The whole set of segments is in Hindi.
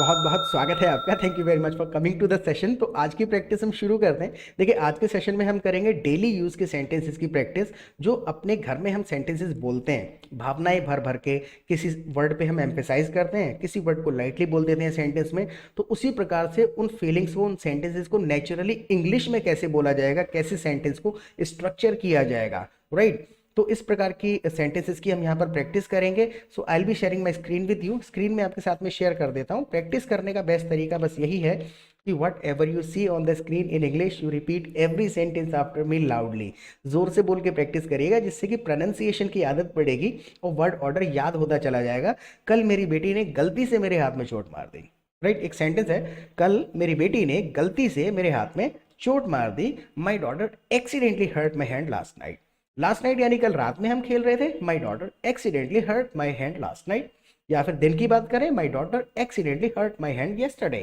बहुत बहुत स्वागत है आपका। Thank you very much for coming to the session. तो आज की प्रैक्टिस हम शुरू करते हैं। देखिए, आज के सेशन में हम करेंगे डेली यूज़ के सेंटेंसेस की प्रैक्टिस। जो अपने घर में हम सेंटेंसेस बोलते हैं, भावनाएं भर भर के किसी वर्ड पे हम एम्फेसाइज करते हैं, किसी वर्ड को लाइटली बोल देते हैं सेंटेंस में, तो उसी प्रकार से उन फीलिंग्स को, उन सेंटेंसेस को नेचुरली इंग्लिश में कैसे बोला जाएगा, कैसे सेंटेंस को स्ट्रक्चर किया जाएगा, राइट। तो इस प्रकार की सेंटेंसेस की हम यहाँ पर प्रैक्टिस करेंगे। So I will be sharing my screen with you. Screen में आपके साथ में शेयर कर देता हूँ। प्रैक्टिस करने का बेस्ट तरीका बस यही है कि whatever you see on the screen in English, you repeat every sentence after me loudly. जोर से बोल के प्रैक्टिस करिएगा, जिससे कि प्रोनाउंसिएशन की आदत पड़ेगी और वर्ड ऑर्डर याद होता चला जाएगा। कल मेरी बेटी ने गलती से मेरे हाथ में चोट मार दी, राइट। एक सेंटेंस है, कल मेरी बेटी ने गलती से मेरे हाथ में चोट मार दी। My daughter accidentally hurt my hand last night. Last night यानी कल रात में हम खेल रहे थे। My daughter accidentally hurt my hand last night. या फिर दिन की बात करें, my daughter accidentally hurt my hand yesterday.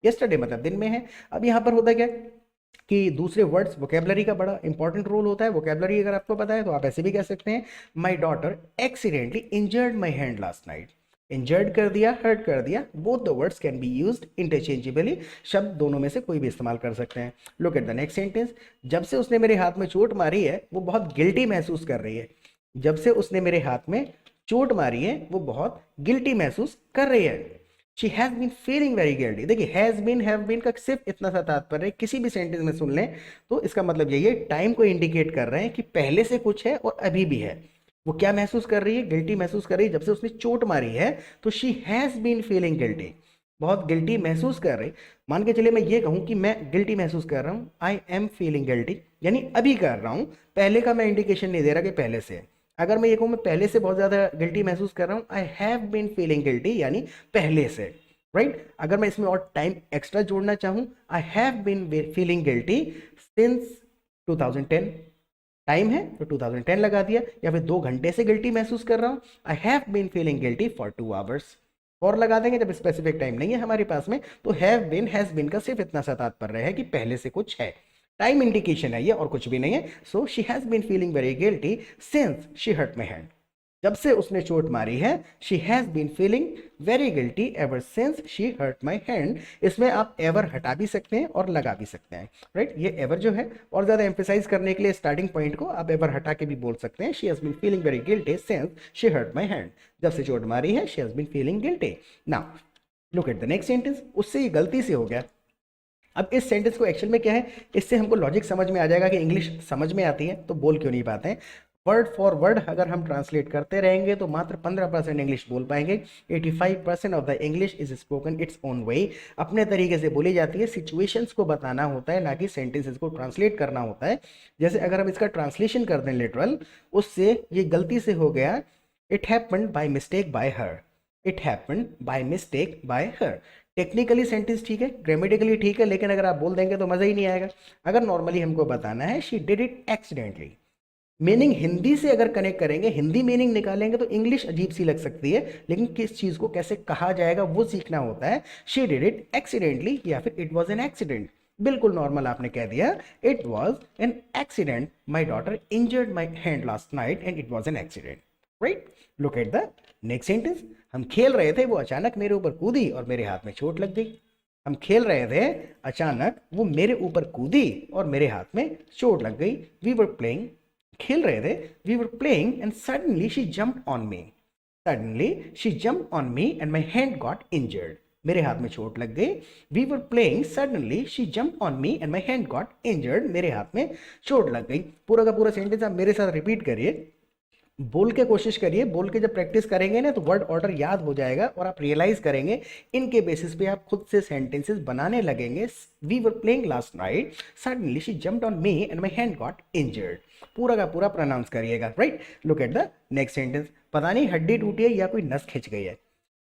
Yesterday मतलब दिन में है। अब यहाँ पर होता क्या कि दूसरे वर्ड्स, वोकेबलरी का बड़ा इंपॉर्टेंट रोल होता है। वोकेबलरी अगर आपको पता है तो आप ऐसे भी कह सकते हैं, माई डॉटर एक्सीडेंटली इंजर्ड माई हैंड लास्ट नाइट। इंजर्ड कर दिया, हर्ट कर दिया, both the words can be used interchangeably. शब्द दोनों में से कोई भी इस्तेमाल कर सकते हैं। Look at the next sentence. जब से उसने मेरे हाथ में चोट मारी है वो बहुत गिल्टी महसूस कर रही है। जब से उसने मेरे हाथ में चोट मारी है वो बहुत गिल्टी महसूस कर रही है। She has been feeling very guilty. देखिए, हैज बीन, हैव बीन का सिर्फ इतना सा तात्पर्य किसी भी सेंटेंस में सुन लें तो इसका मतलब यही है, टाइम को इंडिकेट कर रहे हैं कि पहले से कुछ है और अभी भी है। वो क्या महसूस कर रही है? गिल्टी महसूस कर रही है। जब से उसने चोट मारी है तो she has been feeling guilty, बहुत गिल्टी महसूस कर रही। मान के चलिए मैं ये कहूं कि मैं गिल्टी महसूस कर रहा हूं, आई एम फीलिंग गिल्टी, यानी अभी कर रहा हूं, पहले का मैं इंडिकेशन नहीं दे रहा कि पहले से। अगर मैं ये कहूं मैं पहले से बहुत ज्यादा गिल्टी महसूस कर रहा हूं, I have been feeling guilty, यानी पहले से, राइट। अगर मैं इसमें और टाइम एक्स्ट्रा जोड़ना चाहूं, I have been feeling guilty since 2010। Time है तो 2010 लगा दिया। या फिर 2 घंटे से गिल्टी महसूस कर रहा हूं, I have been feeling guilty for 2 hours. और लगा देंगे जब स्पेसिफिक टाइम नहीं है हमारे पास में। तो हैव बीन, हैज बीन का सिर्फ इतना सा तात्पर्य है कि पहले से कुछ है, टाइम इंडिकेशन है ये, और कुछ भी नहीं है। So she has been feeling very guilty since she hurt my hand. जब से उसने चोट मारी है, she has been feeling very guilty ever since she hurt my hand. इसमें आप एवर हटा भी सकते हैं और लगा भी सकते हैं, राइट। ये एवर जो है और ज्यादा एम्फेसाइज करने के लिए स्टार्टिंग पॉइंट को आप एवर हटा के भी बोल सकते हैं। She has been feeling very guilty since she hurt my hand. जब से चोट मारी है, she has been feeling guilty. Now look at the next sentence. उससे ये गलती से हो गया। अब इस सेंटेंस को एक्चुअल में क्या है, इससे हमको लॉजिक समझ में आ जाएगा कि इंग्लिश समझ में आती है तो बोल क्यों नहीं पाते हैं। वर्ड फॉर वर्ड अगर हम ट्रांसलेट करते रहेंगे तो मात्र 15% इंग्लिश बोल पाएंगे। 85% of the English is spoken its own way, अपने तरीके से बोली जाती है। सिचुएशंस को बताना होता है, ना कि सेंटेंसेस को ट्रांसलेट करना होता है। जैसे अगर हम इसका ट्रांसलेशन कर दें लिटरल, उससे ये गलती से हो गया, it happened by mistake by her. It happened by mistake by her. Technically sentence ठीक है, ग्रामेटिकली ठीक है, लेकिन अगर आप बोल देंगे तो मजा ही नहीं आएगा। अगर नॉर्मली हमको बताना है, she did it accidentally, meaning Hindi से अगर कनेक्ट करेंगे, हिंदी मीनिंग निकालेंगे तो इंग्लिश अजीब सी लग सकती है, लेकिन किस चीज को कैसे कहा जाएगा वो सीखना होता है। शी डिड इट एक्सीडेंटली या फिर इट वॉज एन एक्सीडेंट। बिल्कुल नॉर्मल आपने कह दिया, it was an accident, my daughter injured my hand last night and it was an accident, right. Look at the next sentence. हम खेल रहे थे, वो अचानक मेरे ऊपर कूदी और मेरे हाथ में चोट लग गई। हम खेल रहे थे, अचानक वो मेरे ऊपर कूदी और मेरे हाथ में चोट लग गई। वी वर प्लेइंग, खेल रहे थे, we were playing and suddenly she jumped on me. Suddenly she jumped on me and my hand got injured. मेरे हाथ में चोट लग गई। We were playing, suddenly she jumped on me and my hand got injured. मेरे हाथ में चोट लग गई। पूरा का पूरा सेंटेंस आप मेरे साथ रिपीट करिए, बोल के कोशिश करिए। बोल के जब प्रैक्टिस करेंगे ना तो वर्ड ऑर्डर याद हो जाएगा और आप रियलाइज करेंगे, इनके बेसिस पे आप खुद से सेंटेंसेस बनाने लगेंगे। We were playing last night, suddenly she jumped on me and my hand got injured. पूरा का पूरा प्रोनाउंस करिएगा, right. Look at the next sentence. पता नहीं हड्डी टूटी है या कोई नस खिंच गई है।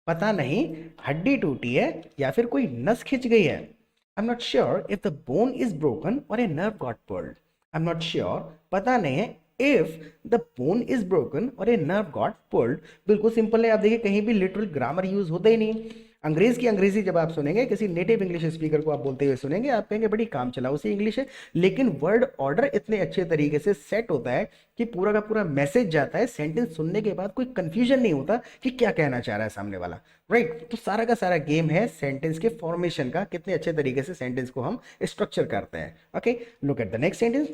पता नहीं हड्डी टूटी है या फिर कोई नस खिंच गई है। I am not sure if the bone is broken or a nerve got pulled. I am not sure, पता नहीं है, if the bone is broken or a nerve got pulled. बिल्कुल सिंपल है। आप देखिए कहीं भी लिटरल ग्रामर यूज होता ही नहीं। अंग्रेज की अंग्रेजी जब आप सुनेंगे, किसी नेटिव इंग्लिश स्पीकर को आप बोलते हुए सुनेंगे, आप कहेंगे बड़ी काम चलाओ सी इंग्लिश है, लेकिन वर्ड ऑर्डर इतने अच्छे तरीके से सेट होता है कि पूरा का पूरा मैसेज जाता है, सेंटेंस सुनने के बाद कोई कंफ्यूजन नहीं होता कि क्या कहना चाह रहा है सामने वाला। राइट, तो सारा का सारा गेम है सेंटेंस के फॉर्मेशन का, कितने अच्छे तरीके से सेंटेंस को हम स्ट्रक्चर करते हैं। Okay, look at the next sentence.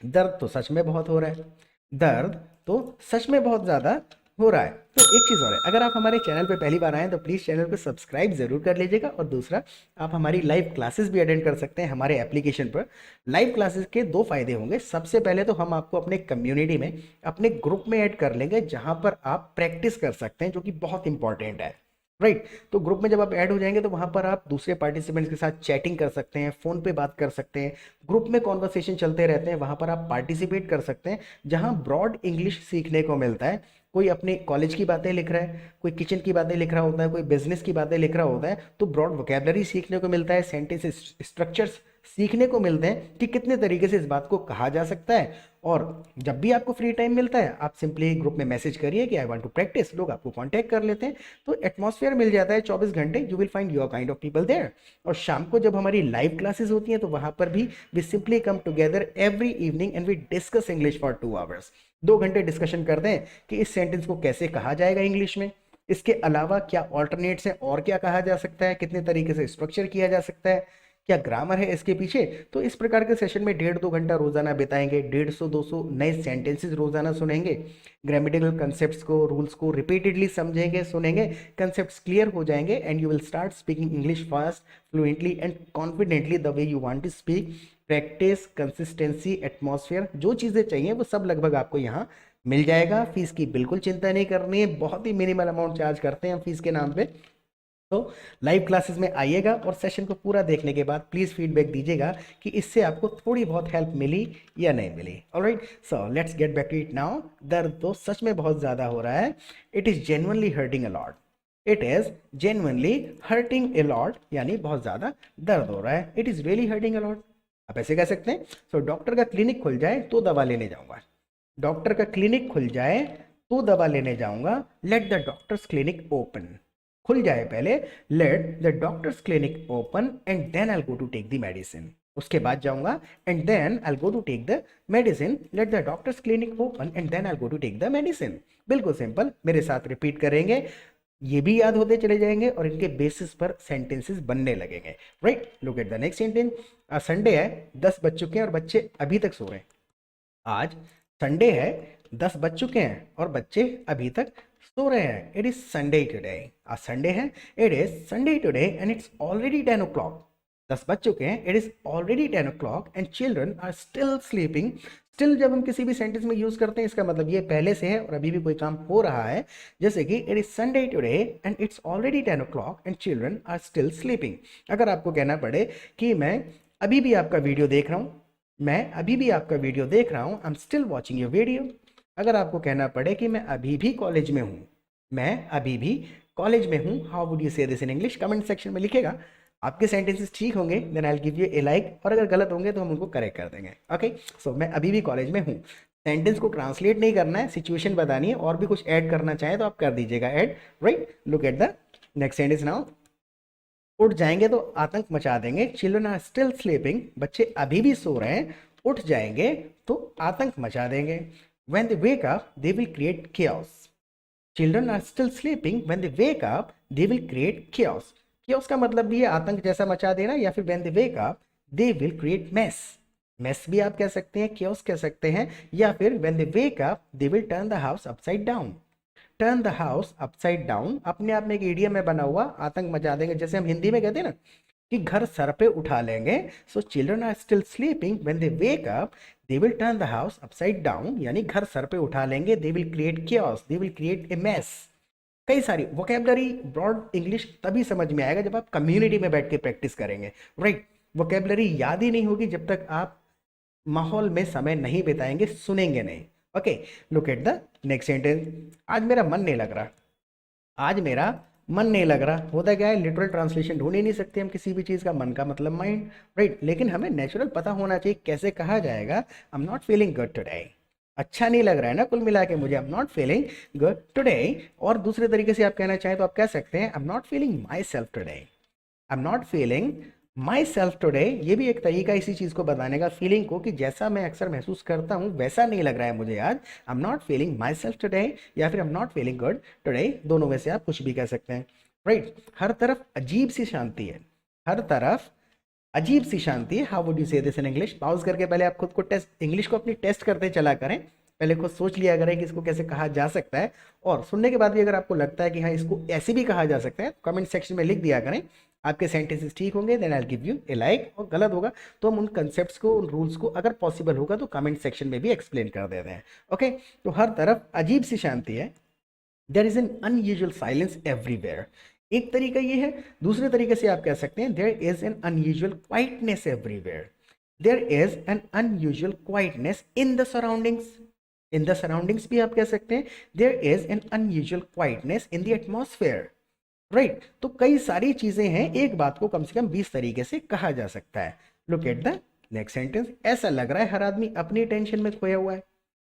दर्द तो सच में बहुत हो रहा है, दर्द तो सच में बहुत ज्यादा हो रहा है। तो एक चीज़ और है, अगर आप हमारे चैनल पे पहली बार आए तो प्लीज़ चैनल को सब्सक्राइब जरूर कर लीजिएगा, और दूसरा आप हमारी लाइव क्लासेस भी अटेंड कर सकते हैं हमारे एप्लीकेशन पर। लाइव क्लासेस के दो फायदे होंगे। सबसे पहले तो हम आपको अपने कम्युनिटी में, अपने ग्रुप में ऐड कर लेंगे, जहां पर आप प्रैक्टिस कर सकते हैं, जो कि बहुत इंपॉर्टेंट है। राइट, तो ग्रुप में जब आप ऐड हो जाएंगे तो वहां पर आप दूसरे पार्टिसिपेंट्स के साथ चैटिंग कर सकते हैं, फोन पे बात कर सकते हैं, ग्रुप में कॉन्वर्सेशन चलते रहते हैं, वहां पर आप पार्टिसिपेट कर सकते हैं, जहां ब्रॉड इंग्लिश सीखने को मिलता है। कोई अपने कॉलेज की बातें लिख रहा है, कोई किचन की बातें लिख रहा होता है, कोई बिजनेस की बातें लिख रहा होता है, तो ब्रॉड वोकेबलरी सीखने को मिलता है, सेंटेंस स्ट्रक्चर्स सीखने को मिलते हैं कि कितने तरीके से इस बात को कहा जा सकता है। और जब भी आपको फ्री टाइम मिलता है, आप सिंपली ग्रुप में मैसेज करिए कि आई वांट टू प्रैक्टिस, लोग आपको कांटेक्ट कर लेते हैं, तो एटमॉस्फेयर मिल जाता है 24 घंटे। You will find your kind of people there. और शाम को जब हमारी लाइव क्लासेस होती हैं, तो वहां पर भी we simply come together every evening and we discuss English for 2 hours. 2 घंटे डिस्कशन करते हैं कि इस सेंटेंस को कैसे कहा जाएगा इंग्लिश में, इसके अलावा क्या ऑल्टरनेट्स हैं और क्या कहा जा सकता है, कितने तरीके से स्ट्रक्चर किया जा सकता है, क्या ग्रामर है इसके पीछे। तो इस प्रकार के सेशन में 1.5-2 घंटा रोजाना बिताएंगे, 150-200 नए सेंटेंसेस रोजाना सुनेंगे, ग्रामेटिकल कंसेप्ट्स को, रूल्स को रिपीटेडली समझेंगे, सुनेंगे, कंसेप्ट्स क्लियर हो जाएंगे, and you will start speaking English fast, fluently and confidently the way you want to speak. Practice, consistency, atmosphere, जो चीज़ें चाहिए वो सब लगभग आपको यहाँ मिल जाएगा। फीस की बिल्कुल चिंता नहीं करनी है, बहुत ही मिनिमल अमाउंट चार्ज करते हैं हम फीस के नाम पे। तो लाइव क्लासेस में आइएगा और सेशन को पूरा देखने के बाद प्लीज़ फीडबैक दीजिएगा कि इससे आपको थोड़ी बहुत हेल्प मिली या नहीं मिली। Alright, so let's get back to it now. दर्द तो सच में बहुत ज़्यादा हो रहा है। It is genuinely hurting a lot. It is genuinely hurting a lot, यानी बहुत ज़्यादा दर्द हो रहा है। It is really hurting a lot, आप ऐसे कह सकते हैं। सो डॉक्टर का क्लिनिक खुल जाए तो दवा लेने जाऊंगा। डॉक्टर का क्लिनिक खुल जाए तो दवा लेने जाऊंगा। Let the doctor's clinic open, खुल जाए पहले, let the doctor's clinic open and then I go to take the medicine. उसके बाद जाऊंगा and then I go to take the medicine. Let the doctor's clinic open and then I go to take the medicine. बिल्कुल सिंपल, मेरे साथ रिपीट करेंगे, ये भी याद होते चले जाएंगे और इनके बेसिस पर सेंटेंसेस बनने लगेंगे। Right, look at the next sentence. आज संडे है, 10 बज चुके हैं और बच्चे अभी तक सो रहे हैं। आज संडे है, 10 बज चुके हैं और बच्चे अभी तक सो रहे हैं। इट इज संडे टुडे, आज संडे है, it is Sunday today and it's already 10 o'clock। 10 बज चुके हैं, it is already 10 o'clock and children are still sleeping. Still जब हम किसी भी सेंटेंस में यूज करते हैं, इसका मतलब ये पहले से है और अभी भी कोई काम हो रहा है। जैसे कि it is Sunday today and it's already 10 o'clock and children are still sleeping. अगर आपको कहना पड़े कि मैं अभी भी आपका वीडियो देख रहा हूँ, मैं अभी भी आपका वीडियो देख रहा हूँ, I am still watching your video. अगर आपको कहना पड़े कि मैं अभी भी कॉलेज में हूँ, मैं अभी भी कॉलेज में हूँ, how would you say this in English? Comment section में लिखेगा। आपके सेंटेंसेस ठीक होंगे then I will give you a like, और अगर गलत होंगे तो हम उनको करेक्ट कर देंगे। ओके, सो मैं अभी भी कॉलेज में हूँ। सेंटेंस को ट्रांसलेट नहीं करना है, सिचुएशन बतानी है, और भी कुछ ऐड करना चाहे तो आप कर दीजिएगा add. Right, look at the next sentence now. उठ जाएंगे तो आतंक मचा देंगे, चिल्ड्रन आर स्टिल स्लीपिंग। बच्चे अभी भी सो रहे हैं, उठ जाएंगे तो आतंक मचा देंगे। When they wake up, they will create chaos. Children are still sleeping. When they wake up, they will create chaos. Chaos का मतलब भी है आतंक जैसा मचा देना, या फिर when they wake up, they will create mess. Mess भी आप कह सकते हैं, chaos कह सकते हैं, या फिर when they wake up, they will turn the house upside down. Turn the house upside down अपने आप में एक idiom में बना हुआ, आतंक मचा देंगे, जैसे हम हिंदी में कहते हैं ना कि घर सर पे उठा लेंगे। So children are still sleeping, when they wake up they will turn the house upside down, यानी घर सर पे उठा लेंगे। They will create chaos, they will create a mess. कई सारी वोकेबलरी ब्रॉड इंग्लिश तभी समझ में आएगा जब आप कम्युनिटी में बैठ के प्रैक्टिस करेंगे। राइट, वोकेबलरी याद ही नहीं होगी जब तक आप माहौल में समय नहीं बिताएंगे, सुनेंगे नहीं। Okay, look at the next sentence. आज मेरा मन नहीं लग रहा, आज मेरा मन नहीं लग रहा। होता क्या है, लिटरल ट्रांसलेशन ढूंढ ही नहीं सकते हम किसी भी चीज़ का। मन का मतलब माइंड, राइट, लेकिन हमें नेचुरल पता होना चाहिए कैसे कहा जाएगा। आई am not feeling good today, अच्छा नहीं लग रहा है ना कुल मिला के मुझे, आई am not feeling good today. और दूसरे तरीके से आप कहना चाहें तो आप कह सकते हैं आई am not feeling my self today, I am not feeling my self today. ये भी एक तरीका इसी चीज़ को बताने का, फीलिंग को, कि जैसा मैं अक्सर महसूस करता हूँ वैसा नहीं लग रहा है मुझे आज, आई am not feeling my self today, या फिर आई am not feeling good today, दोनों में से आप कुछ भी कह सकते हैं। राइट, हर तरफ अजीब सी शांति है, हर तरफ अजीब सी शांति है। How would you say this in English? Pause करके पहले आप खुद को टेस्ट, इंग्लिश को अपनी टेस्ट करते चला करें, पहले खुद सोच लिया करें कि इसको कैसे कहा जा सकता है, और सुनने के बाद भी अगर आपको लगता है कि हाँ इसको ऐसे भी कहा जा सकता है, कमेंट सेक्शन में लिख दिया करें। आपके सेंटेंसेस ठीक होंगे then I will give you a like, और गलत होगा तो हम उन कंसेप्ट्स को, उन रूल्स को अगर पॉसिबल होगा तो कमेंट सेक्शन में भी एक्सप्लेन कर देते हैं। ओके, तो हर तरफ अजीब सी शांति है, there is an unusual silence everywhere, एक तरीका ये है। दूसरे तरीके से आप कह सकते हैं there is an unusual quietness everywhere, there is an unusual quietness in the surroundings, in the surroundings भी आप कह सकते हैं there is an unusual quietness in the atmosphere. Right, तो कई सारी चीजें हैं, एक बात को कम से कम 20 तरीके से कहा जा सकता है। Look at the next sentence, ऐसा लग रहा है हर आदमी अपनी टेंशन में खोया हुआ है।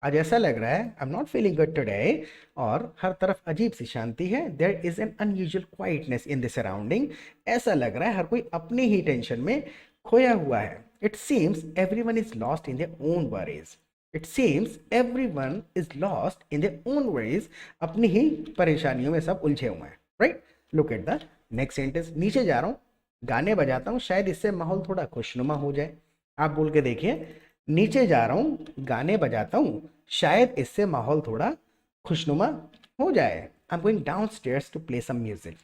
आज ऐसा लग रहा है I am not feeling good today, और हर तरफ अजीब सी शांति है, there is an unusual quietness in the surrounding, ऐसा लग रहा है हर कोई अपनी ही टेंशन में खोया हुआ है। It seems everyone is lost in their own worries, it seems everyone is lost in their own worries, अपनी ही परेशानियों में सब उलझे हुए हैं। Right, look at the next sentence, नीचे जा रहा हूँ गाने बजाता हूँ, शायद इससे माहौल थोड़ा खुशनुमा हो जाए। आप बोल के देखिए, नीचे जा रहा हूँ गाने बजाता हूँ, शायद इससे माहौल थोड़ा खुशनुमा हो जाए। I am going down stairs to play some music.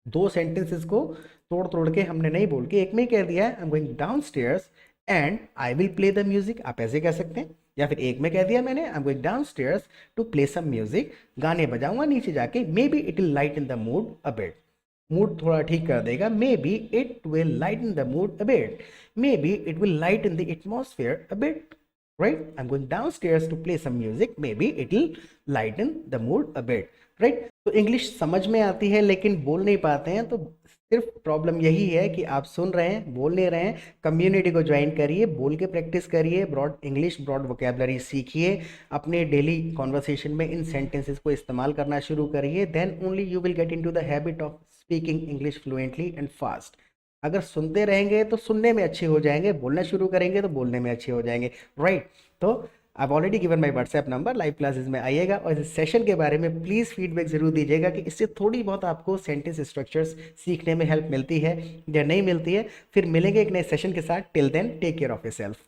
दो सेंटेंसेस को तोड़ तोड़ के हमने नहीं बोल के एक में ही कह दिया है, I am going down stairs and I will play the music, आप ऐसे कह सकते हैं। या फिर एक में कह दिया मैंने, I am going down stairs to play some music, गाने बजाऊंगा नीचे जाके, maybe it will light in the mood a bit, mood थोड़ा ठीक कर देगा, maybe it will light in the mood a bit, maybe it will light in the atmosphere a bit. Right, I am going downstairs to play some music, maybe it will lighten the mood a bit. Right, तो इंग्लिश समझ में आती है लेकिन बोल नहीं पाते हैं, तो सिर्फ प्रॉब्लम यही है कि आप सुन रहे हैं बोल नहीं रहे हैं। कम्युनिटी को ज्वाइन करिए, बोल के प्रैक्टिस करिए, ब्रॉड इंग्लिश, ब्रॉड वोकेबलरी सीखिए, अपने डेली कॉन्वर्सेशन में इन सेंटेंसेस को इस्तेमाल करना शुरू करिए, then only you will get into the habit of speaking English fluently and fast. अगर सुनते रहेंगे तो सुनने में अच्छे हो जाएंगे, बोलना शुरू करेंगे तो बोलने में अच्छे हो जाएंगे। राइट, तो I already given my WhatsApp number, live classes में आइएगा और इस सेशन के बारे में प्लीज़ फीडबैक जरूर दीजिएगा कि इससे थोड़ी बहुत आपको सेंटेंस स्ट्रक्चर्स सीखने में हेल्प मिलती है या नहीं मिलती है। फिर मिलेंगे एक नए सेशन के साथ, till then take care of yourself.